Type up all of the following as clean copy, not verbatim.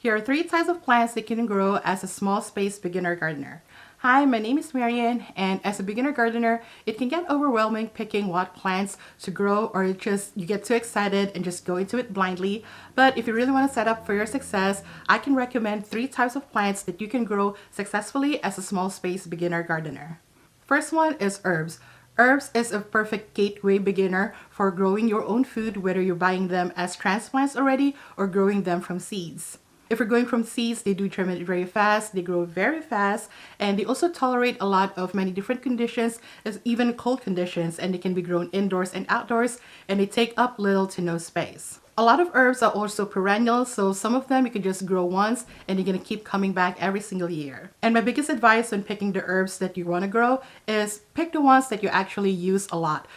Here are 3 types of plants that you can grow as a small space beginner gardener. Hi, my name is Marian, and as a beginner gardener, it can get overwhelming picking what plants to grow, or just you get too excited and just go into it blindly. But if you really want to set up for your success, I can recommend 3 types of plants that you can grow successfully as a small space beginner gardener. First one is herbs. Herbs is a perfect gateway beginner for growing your own food, whether you're buying them as transplants already or growing them from seeds. If you're going from seeds, they do germinate very fast, they grow very fast, and they also tolerate a lot of many different conditions, as even cold conditions, and they can be grown indoors and outdoors, and they take up little to no space. A lot of herbs are also perennial, so some of them you can just grow once and you're going to keep coming back every single year. And my biggest advice when picking the herbs that you want to grow is pick the ones that you actually use a lot.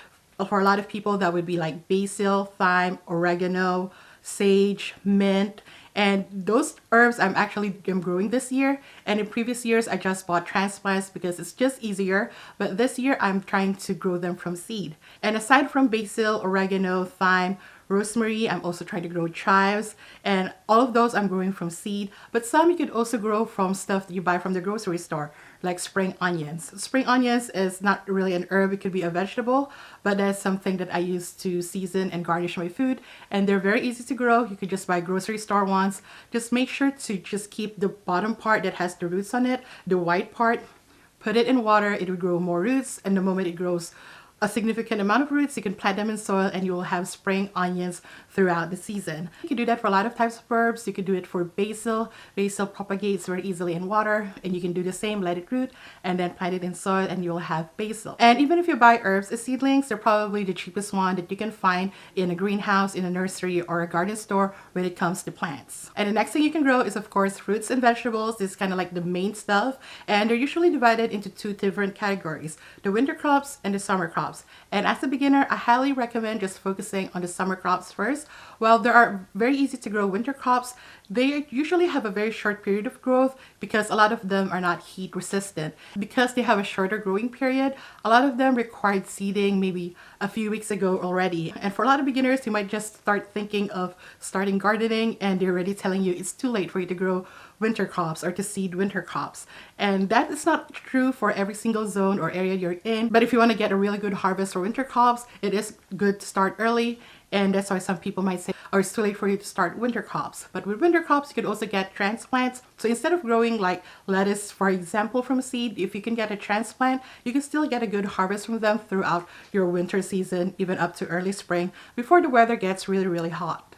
For a lot of people, that would be like basil, thyme, oregano, sage, mint. And those herbs I'm growing this year, and in previous years I just bought transplants because it's just easier, but this year I'm trying to grow them from seed. And aside from basil, oregano, thyme, rosemary, I'm also trying to grow chives, and all of those I'm growing from seed, but some you could also grow from stuff that you buy from the grocery store, like spring onions. Spring onions is not really an herb, it could be a vegetable, but that's something that I use to season and garnish my food, and they're very easy to grow. You could just buy grocery store ones. Just make sure to just keep the bottom part that has the roots on it, the white part, put it in water, it will grow more roots, and the moment it grows a significant amount of roots, you can plant them in soil and you will have spring onions throughout the season. You can do that for a lot of types of herbs. You could do it for basil. Basil propagates very easily in water, and you can do the same, let it root, and then plant it in soil and you'll have basil. And even if you buy herbs as seedlings, they're probably the cheapest one that you can find in a greenhouse, in a nursery, or a garden store when it comes to plants. And the next thing you can grow is, of course, fruits and vegetables. This is kind of like the main stuff, and they're usually divided into 2 different categories: the winter crops and the summer crops. And as a beginner, I highly recommend just focusing on the summer crops first. While there are very easy to grow winter crops, they usually have a very short period of growth because a lot of them are not heat resistant. Because they have a shorter growing period, a lot of them required seeding maybe a few weeks ago already. And for a lot of beginners, you might just start thinking of starting gardening and they're already telling you it's too late for you to grow winter crops or to seed winter crops. And that is not true for every single zone or area you're in. But if you want to get a really good harvest for winter crops, it is good to start early. And that's why some people might say, oh, it's too late for you to start winter crops. But with winter crops, you could also get transplants. So instead of growing like lettuce, for example, from seed, if you can get a transplant, you can still get a good harvest from them throughout your winter season, even up to early spring, before the weather gets really, really hot.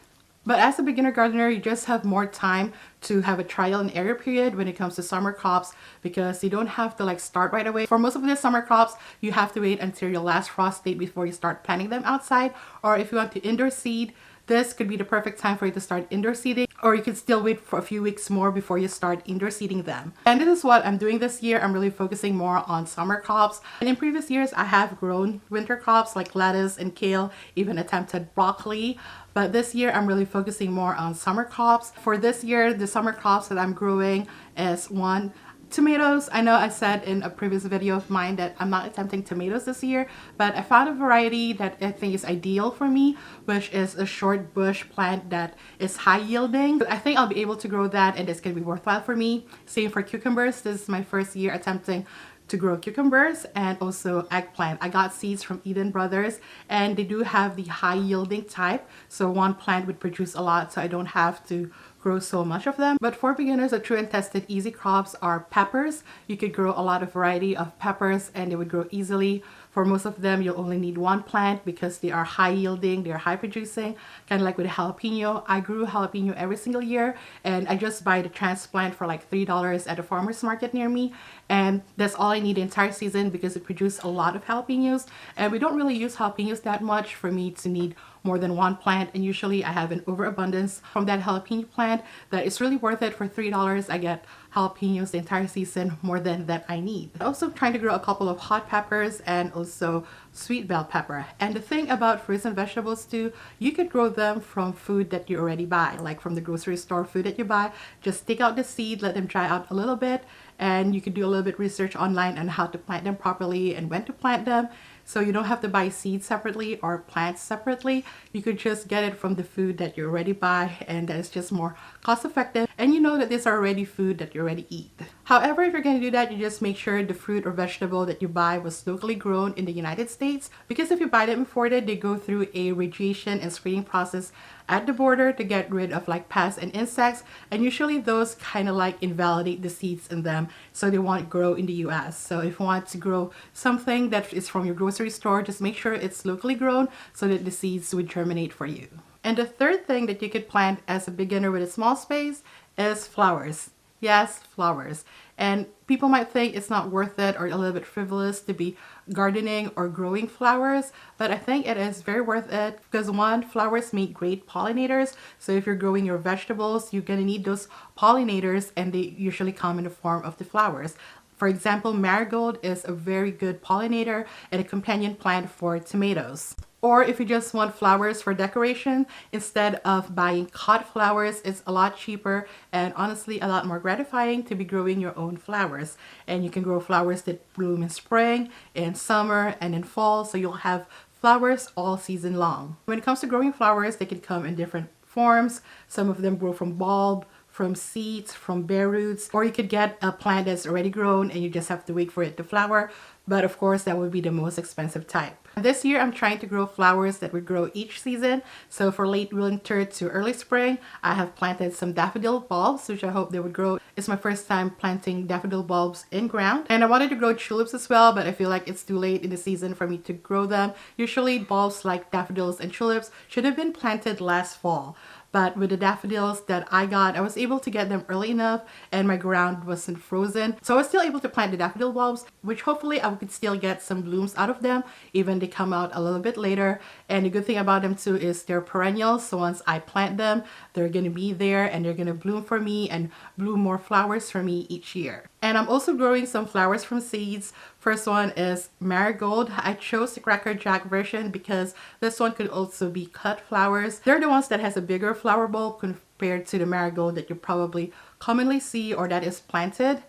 But as a beginner gardener, you just have more time to have a trial and error period when it comes to summer crops, because you don't have to like start right away. For most of the summer crops, you have to wait until your last frost date before you start planting them outside. Or if you want to indoor seed, this could be the perfect time for you to start indoor seeding, or you could still wait for a few weeks more before you start indoor seeding them. And this is what I'm doing this year. I'm really focusing more on summer crops. And in previous years, I have grown winter crops like lettuce and kale, even attempted broccoli. But this year, I'm really focusing more on summer crops. For this year, the summer crops that I'm growing is one, tomatoes. I know I said in a previous video of mine that I'm not attempting tomatoes this year, but I found a variety that I think is ideal for me, which is a short bush plant that is high yielding. I think I'll be able to grow that and it's going to be worthwhile for me. Same for cucumbers. This is my first year attempting to grow cucumbers, and also eggplant. I got seeds from Eden Brothers, and they do have the high yielding type, so one plant would produce a lot, so I don't have to grow so much of them. But for beginners, the true and tested easy crops are peppers. You could grow a lot of variety of peppers and they would grow easily. For most of them, you'll only need one plant because they are high yielding, they're high producing, kind of like with jalapeno. I grew jalapeno every single year, and I just buy the transplant for like $3 at a farmer's market near me. And that's all I need the entire season because it produced a lot of jalapenos. And we don't really use jalapenos that much for me to need more than one plant, and usually I have an overabundance from that jalapeno plant that is really worth it. For $3, I get jalapenos the entire season, more than that I need. I'm also trying to grow a couple of hot peppers and also sweet bell pepper. And the thing about fruits and vegetables too, you could grow them from food that you already buy, like from the grocery store food that you buy. Just take out the seed, let them dry out a little bit, and you can do a little bit research online on how to plant them properly and when to plant them. so you don't have to buy seeds separately or plants separately. You could just get it from the food that you already buy, and that is just more cost effective, and you know that these are already food that you already eat. However, if you're going to do that, you just make sure the fruit or vegetable that you buy was locally grown in the United States, because if you buy them imported, they go through a radiation and screening process at the border to get rid of like pests and insects, and usually those kind of like invalidate the seeds in them, so they won't grow in the US. So if you want to grow something that is from your grocery store, just make sure it's locally grown so that the seeds would germinate for you. And the third thing that you could plant as a beginner with a small space is flowers. Yes, flowers. And people might think it's not worth it or a little bit frivolous to be gardening or growing flowers, but I think it is very worth it because one, flowers make great pollinators. So if you're growing your vegetables, you're gonna need those pollinators, and they usually come in the form of the flowers. For example, marigold is a very good pollinator and a companion plant for tomatoes. Or if you just want flowers for decoration, instead of buying cut flowers, it's a lot cheaper and honestly a lot more gratifying to be growing your own flowers. And you can grow flowers that bloom in spring, in summer, and in fall, so you'll have flowers all season long. When it comes to growing flowers, they can come in different forms. Some of them grow from bulb, from seeds, from bare roots, or you could get a plant that's already grown and you just have to wait for it to flower. But of course, that would be the most expensive type. This year, I'm trying to grow flowers that would grow each season. So for late winter to early spring, I have planted some daffodil bulbs, which I hope they would grow. It's my first time planting daffodil bulbs in ground. And I wanted to grow tulips as well, but I feel like it's too late in the season for me to grow them. Usually bulbs like daffodils and tulips should have been planted last fall. But with the daffodils that I got, I was able to get them early enough and my ground wasn't frozen. So I was still able to plant the daffodil bulbs, which hopefully I could still get some blooms out of them, even they come out a little bit later. And the good thing about them too is they're perennials. So once I plant them, they're gonna be there and they're gonna bloom for me and bloom more flowers for me each year. And I'm also growing some flowers from seeds. First one is marigold. I chose the Cracker Jack version because this one could also be cut flowers. They're the ones that has a bigger flower bulb compared to the marigold that you probably commonly see or that is planted.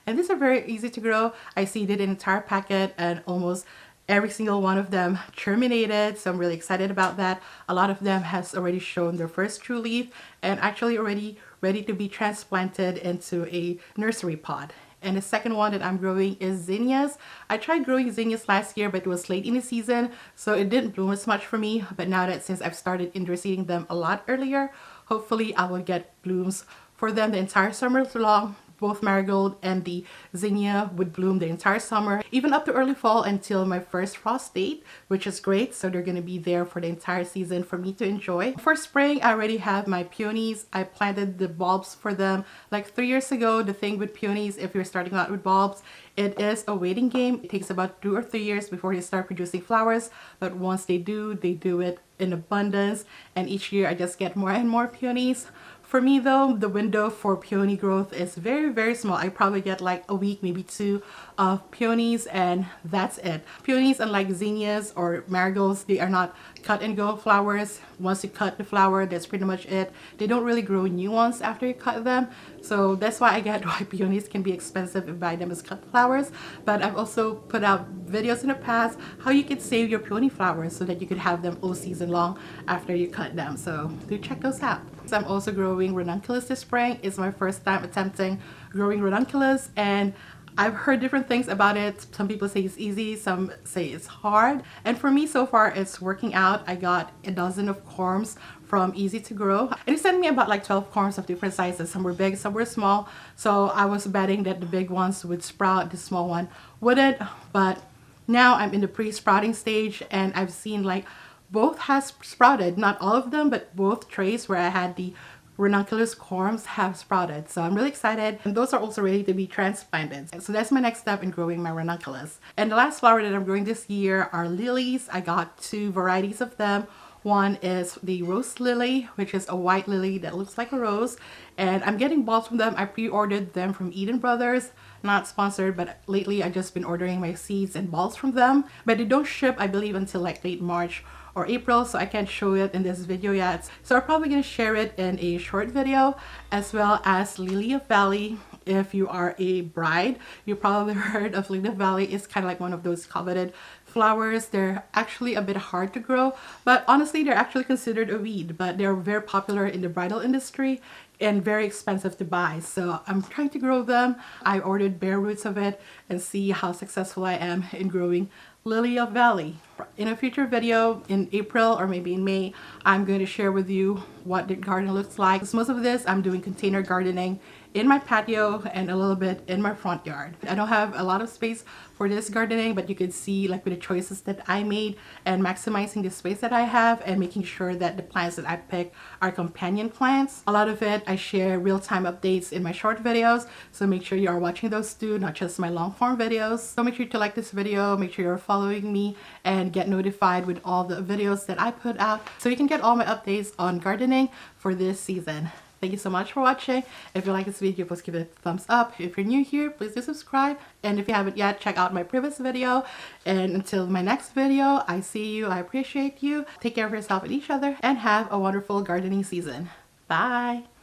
And these are very easy to grow. I seeded an entire packet and almost every single one of them germinated, so I'm really excited about that. A lot of them has already shown their first true leaf and actually already ready to be transplanted into a nursery pot. And the second one that I'm growing is zinnias. I tried growing zinnias last year, but it was late in the season, so it didn't bloom as much for me. But now that since I've started interseeding them a lot earlier, hopefully I will get blooms for them the entire summer long. Both marigold and the zinnia would bloom the entire summer, even up to early fall until my first frost date, which is great. So they're going to be there for the entire season for me to enjoy. For spring, I already have my peonies. I planted the bulbs for them like 3 years ago. The thing with peonies, if you're starting out with bulbs, it is a waiting game. It takes about 2 or 3 years before they start producing flowers. But once they do it in abundance. And each year I just get more and more peonies. For me though, the window for peony growth is very, very small. I probably get like a week, maybe 2 of peonies, and that's it. Peonies, unlike zinnias or marigolds, they are not cut and go flowers. Once you cut the flower, that's pretty much it. They don't really grow new ones after you cut them. So that's why I get why peonies can be expensive if you buy them as cut flowers. But I've also put out videos in the past how you could save your peony flowers so that you could have them all season long after you cut them. So do check those out. So I'm also growing ranunculus this spring. It's my first time attempting growing ranunculus, and I've heard different things about it. Some people say it's easy, some say it's hard. And for me so far, it's working out. I got a dozen of corms from Easy to Grow. And he sent me about like 12 corms of different sizes. Some were big, some were small. So I was betting that the big ones would sprout, the small one wouldn't. But now I'm in the pre-sprouting stage and I've seen like both has sprouted. Not all of them, but both trays where I had the ranunculus corms have sprouted. So I'm really excited, and those are also ready to be transplanted. So that's my next step in growing my ranunculus. And the last flower that I'm growing this year are lilies. I got 2 varieties of them. One is the rose lily, which is a white lily that looks like a rose, and I'm getting bulbs from them. I pre-ordered them from Eden Brothers, not sponsored, but lately I've just been ordering my seeds and bulbs from them. But they don't ship, I believe, until like late March or April, so I can't show it in this video yet. So I'm probably gonna share it in a short video, as well as Lily of Valley. If you are a bride, you probably heard of Lily of Valley. It's kind of like one of those coveted flowers. They're actually a bit hard to grow, but honestly they're actually considered a weed, but they're very popular in the bridal industry and very expensive to buy. So I'm trying to grow them. I ordered bare roots of it and see how successful I am in growing lily of valley. In a future video in April or maybe in May, I'm going to share with you what the garden looks like. Because most of this I'm doing container gardening in my patio and a little bit in my front yard. I don't have a lot of space for this gardening, but you could see like with the choices that I made and maximizing the space that I have and making sure that the plants that I pick are companion plants. A lot of it I share real-time updates in my short videos, so make sure you are watching those too, not just my long-form videos. So make sure to like this video, make sure you're following me and get notified with all the videos that I put out so you can get all my updates on gardening for this season. Thank you so much for watching. If you like this video, please give it a thumbs up. If you're new here, please do subscribe. And if you haven't yet, check out my previous video. And until my next video, I see you. I appreciate you. Take care of yourself and each other and have a wonderful gardening season. Bye.